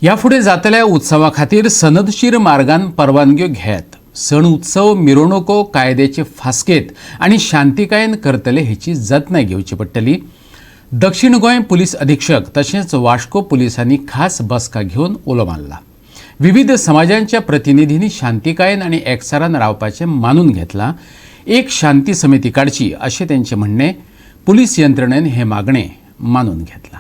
याफुढे जातल्या उत्सवा खातीर सनदशीर मार्गान परवानग्यो घेत सण उत्सव मिरवणुको कायद्याचे फासकेत आणि शांतिकायेन करतले हेची जतनाय घेवची पडटली। दक्षिण गोंय पुलीस अधीक्षक तशेंच वास्को पुलिसांनी खास बसका घेवन उलो मारला। विविध समाजांच्या प्रतिनिधींनी शांतिकायेन आणि एकचारान रावपाचें मानून घेतला। एक शांती समिती काडची अशें तेंचें म्हणणें। पुलीस यंत्रणेन हे मागणें मानून घेतला।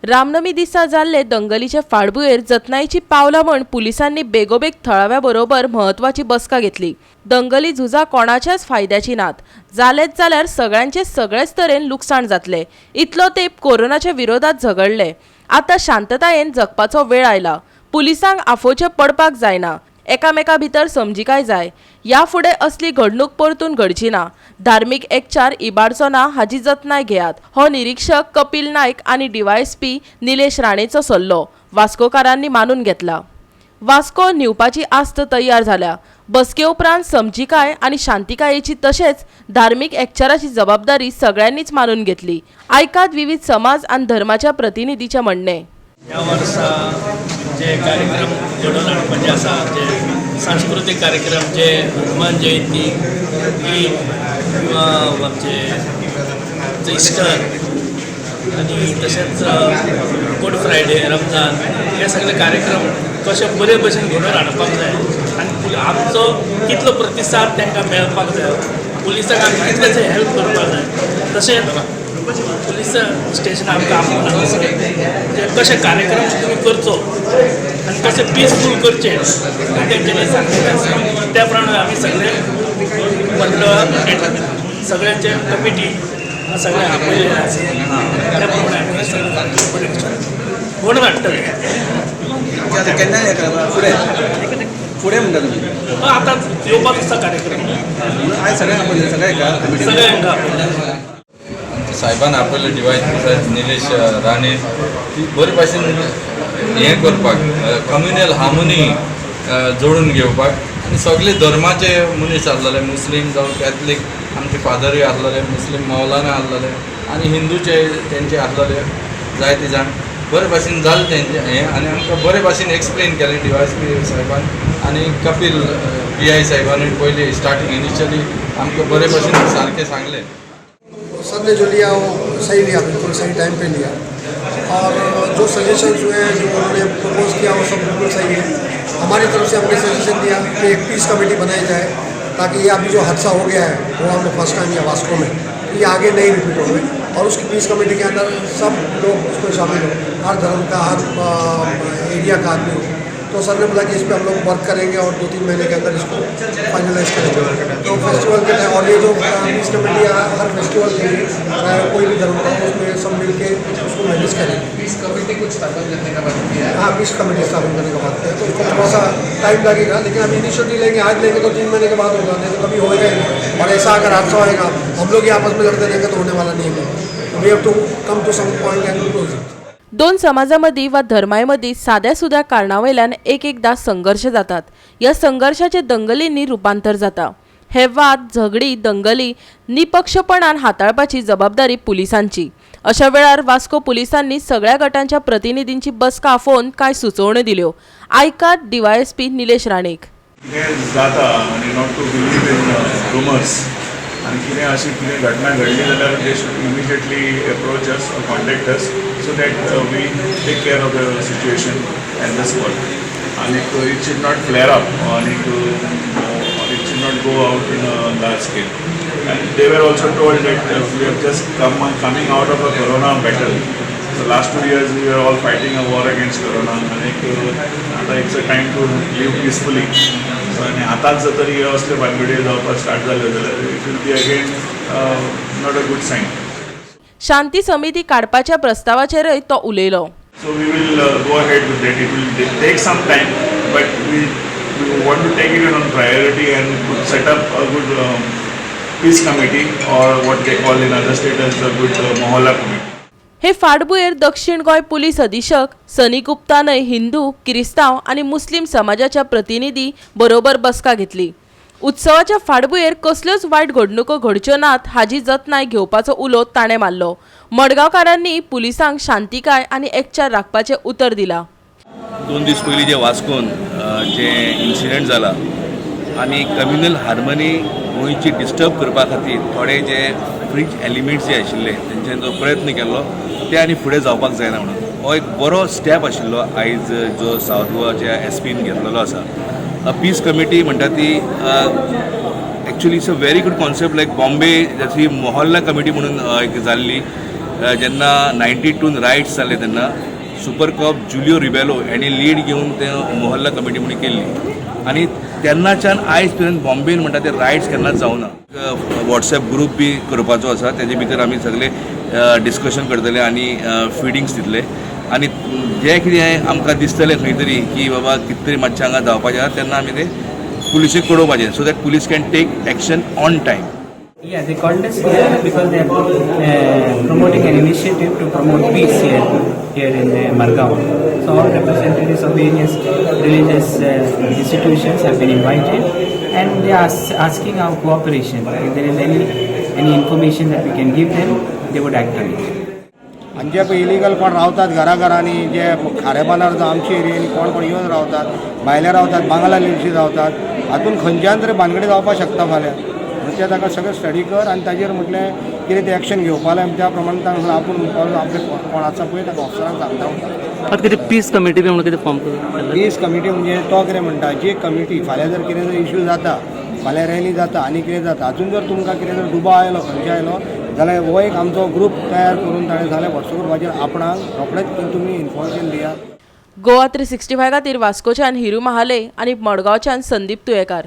रामनमी दिसा जाल्ले दंगलीचे फाटभुंयेर जतनायेची पावलां म्हण पुलिसांनी बेगोबेग थळाव्या बरोबर म्हत्वाची बसका घेतली। दंगली झुजा कोणाच्याच फायद्याची नात, जालेच जाल्यार सगळेच तरेन लुकसाण जातले। इतलो तेंप कोरोनाच्या विरोधात झगडले, आतां शांततायेन जगपाचो वेळ आयला। पुलिसांक आफोवचें पडपाक जायना, एकामेका भितर समजिकाय जाय। या फुडें असली घडणूक परतून घडची ना। धार्मीक एकचार इबाडचो ना हाची जतनाय घेयात, हो निरीक्षक कपिल नायक आनी डीवायएसपी निलेश राणेचो सल्लो वास्कोकारांनी मानून घेतला। वास्को न्हिवपाची आस्त तयार झाल्या। बसके उपरांत समजिकाय आनी शांतिकायेची तशेंच धार्मीक एकचाराची जबाबदारी सगळ्यांनीच मानून घेतली। आयकात विविध समाज आनी धर्माच्या प्रतिनिधींचे म्हणणें। ह्या वर्सा जे कार्यक्रम घडोवन हाडपाचे आसा, जे सांस्कृतीक कार्यक्रम, जे हनुमान जयंती, ईद किंवा आमचे इस्टर आनी तशेंच गुड फ्रायडे, रमजान, हे सगळे कार्यक्रम कशे बरे भशेन घडोवन हाडपाक जाय आनी आमचो कितलो प्रतिसाद तांकां मेळपाक जाय, पुलिसांक आमी कितलेशे हेल्प करपाक जाय। तशेंच पुलीस स्टेशन आमकां आपोवन म्हणजे कशे कार्यक्रम तुमी करचो आनी कशे पीसफूल करचे तेंच्यांनी सांगिल्लें आसा। त्या प्रमाणे आमी सगळे मंडळ, सगळ्यांचे कमिटी सगळे आपयलेले आसा। त्या प्रमाणे आमी सगळे घडोवन हाडटले। केन्ना फुडें म्हणटा तुमी? आतां येवपाचो आसा कार्यक्रम, आयज सगळ्यांक आपयले, सगळ्यांक आपयले। साहेबान आपले डिवायस निलेश राणे ती बरे भाशेन हें करपाक, कम्युनल हार्मोनी जोडून घेवपाक आनी सगळे धर्माचे मनीस आसलेले, मुस्लीम जावं कॅथलीक आमचे फादरूय आसलेले, मुस्लीम मौलाना आसलेले आनी हिंदूचे तेंचे आसलेले जायते जाण। बरे भाशेन जालें तेंचे हें आनी आमकां बरे भाशेन एक्सप्लेन केलें डीवायएसपी साहेबान आनी कपिल PI साहेबान पयलीं स्टार्टिंग इनिशियली आमकां बरे भाशेन सारकें सांगलें। सबने जो लिया वो सही लिया, बिल्कुल सही टाइम पे लिया और जो सजेशंस हुए हैं, जो उन्होंने प्रपोज किया वो सब बिल्कुल सही है। हमारी तरफ से हमने सजेशन दिया कि एक पीस कमेटी बनाई जाए ताकि ये अभी जो हादसा हो गया है वो हम फर्स्ट टाइम या वास्को में ये आगे नहीं रिपीट हो और उसकी पीस कमेटी के अंदर सब लोग उसमें शामिल हो, हर धर्म का, हर एरिया का आदमी हो। तो सर ने बोला कि इस पर हम लोग वर्क करेंगे और 2-3 महीने के अंदर इसको फाइनलाइज करेंगे। तो फेस्टिवल के टाइम और ये जो पीस कमेटी हर फेस्टिवल के लिए कोई भी धर्म का उसमें सब मिल के उसको मैनेज करेंगे। पीस कमेटी कुछ स्थापन करने का बात किया है। हाँ, पीस कमेटी स्थापन करने का बात है, तो उसको थोड़ा सा टाइम लगेगा, लेकिन हम इनिशिएटिव लेंगे। आज लेंगे तो 3 महीने के बाद होगा, नहीं तो कभी होएगा ही नहीं। और ऐसा अगर हादसा होएगा हम लोग ही आपस में लड़ते रहेंगे तो होने वाला नहीं है। We have to come to some point and close it. दोन समाजामदी वा धर्मांमदी साध्या सुद्या कारणावयल्यान एकदा संघर्ष जातात। या संघर्षाचे दंगलींनी रूपांतर जाता। हे वाद, झगडी, दंगली निपक्षपणान हाताळपाची जबाबदारी पुलिसांची। अशा वेळार वास्को पुलिसांनी सगळ्या गटांच्या प्रतिनिधींची बसका आफोवन काय सुचोवण्यो दिल्यो। आयकात डीवायएसपी निलेश राणेक। जाता आनी not to believe in rumours आनी कितें अशी कितें घटना घडली जाल्यार they should immediately approach us or contact us so that we take care of the situation at the spot आनी it should not flare up आनी it should not go out in a large scale and they were also told that we have just coming out of a corona battle. So last 2 years we were all fighting a war against corona and आता it's a time to live peacefully. So आणि आताच जर तरी असले भानगडी जावपाक start जाल्यो जाल्यार it will be again not a good sign. शांती समिती काडपाच्या प्रस्तावाचेरय तो उलयलो। So we will go ahead with that. It will take some time, but we want to take it on priority and set up a good peace committee or what they call in other states as a good mohalla committee. हे फाटभुंयेर दक्षिण Goa police अधीक्षक सनी गुप्तानय हिंदू, क्रिस्तांव आनी मुस्लिम समाजाच्या प्रतिनिधी बरोबर बसका घेतली। उत्सवाच्या फाटभुंयेर कसल्योच वायट घडणुको घडच्यो नात हाची जतनाय घेवपाचो उलो ताणें मारलो। मडगांवकारांनी पुलिसांक शांतिकाय आनी एकचार राखपाचें उतर दिलां। 2 दीस पयलीं जे वास्कोन जे इन्सिडंट जाला आनी कम्युनल हार्मनी गोंयची डिस्टर्ब करपा खातीर थोडे जे फ्रिंज एलिमेंट्स जे आशिल्ले तेंच्यानी जो प्रयत्न केल्लो ते आनी फुडें जावपाक जायना म्हणून हो एक बरो स्टेप आशिल्लो आयज जो सावथ गोवाच्या एसपीन घेतलेलो आसा. पीस कमिटी म्हणटा ती actually it's a very good concept. Like Bombay जशी मोहल्ला कमिटी म्हणून एक जाल्ली जेन्ना 92 रायट्स जाल्ले तेन्ना सुपर कॉप जुलियो रिबेलो हांणी लीड घेवन ते मोहल्ला कमिटी म्हणून केल्ली आनी तेन्नाच्यान आयज पर्यंत बॉम्बेन म्हणटा ते रायट्स केन्नाच जावना. वॉट्सॅप ग्रूप बी करपाचो आसा तेजे भितर आमी सगळे डिस्कशन करतले आनी फिडिंग्स दितले आनी जे कितें आमकां दिसतलें खंय तरी की बाबा कितें तरी मातशें हांगा जावपाचें आसा तेन्ना आमी ते पुलिसेक कळोवपाचें so that police can take action on time. Yeah, they called us here because they are promoting an initiative to promote peace here in Margao. So all representatives of various religious institutions have been invited, and they are asking our cooperation. If there is any information that we can give them, they would act on it. आणि जे पळय illegal कोण रावतात घराघरांनी जे खारेबानार जावं आमच्या एरियेनी कोण येवन रावतात भायले रावतात बांगला लिडशी रावतात हातून खंयच्यान तरी भानगडी जावपाक शकता फाल्यां. म्हणजे ताका सगळें स्टडी कर आनी ताजेर म्हटलें कितें ते एक्शन घेवपा जाय त्या प्रमाणे ताका आपूण आपले कोण आसा पळय ताका ऑफिसरांक सांगता. आता कितें पीस कमिटी बी म्हणून कितें फॉर्म करता? पीस कमिटी म्हणजे तो कितें म्हणटा जी कमिटी फाल्यां जर कितें जर इश्यू जाता फाल्यां रॅली जाता आनी कितें जाता हातून जर तुमकां कितें जर दुबाव आयलो खंयचे आयलो जाल्यार हो एक आमचो ग्रूप तयार करून ताणें जाल्यार व्हॉट्सअप ग्रुपाचेर आपणाक रोखडेंच तुमी इन्फॉर्मेशन दियात. गोवा 365 खातीर वास्कोच्यान हिरू महाले आनी मडगांवच्यान संदीप तुयेकार.